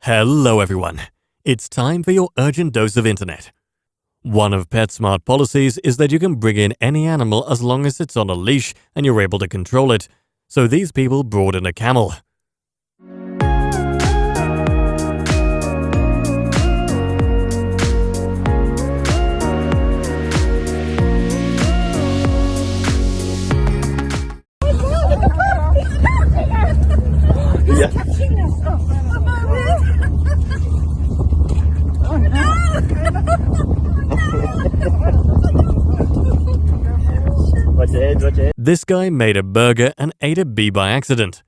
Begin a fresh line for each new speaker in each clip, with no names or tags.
Hello everyone, it's time for your urgent dose of internet. One of PetSmart policies is that you can bring in any animal as long as it's on a leash and you're able to control it, so these people brought in a camel. This guy made a burger and ate a bee by accident.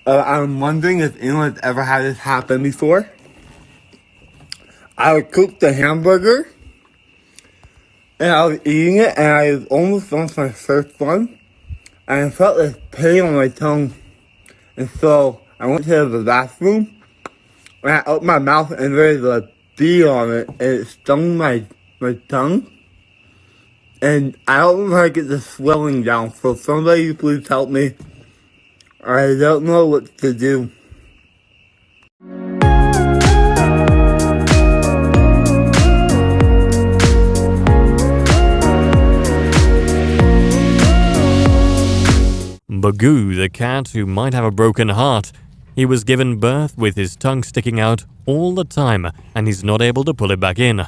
I'm wondering if anyone's ever had this happen before. I cooked the hamburger, and I was eating it, and I was almost done with my first one, and I felt this pain on my tongue, and so I went to the bathroom, and I opened my mouth, and there was a bee on it, and it stung my tongue. And I don't know how to get the swelling down, so somebody please help me. I don't know what to do.
Bagoo, the cat who might have a broken heart. He was given birth with his tongue sticking out all the time and he's not able to pull it back in.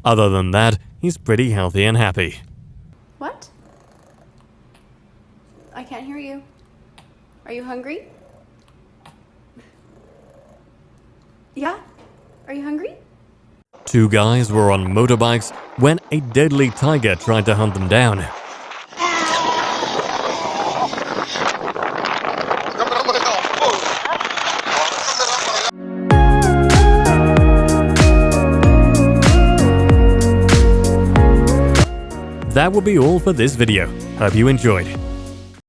Other than that, he's pretty healthy and happy.
What? I can't hear you. Are you hungry? Yeah? Are you hungry?
Two guys were on motorbikes when a deadly tiger tried to hunt them down. That will be all for this video. Hope you enjoyed.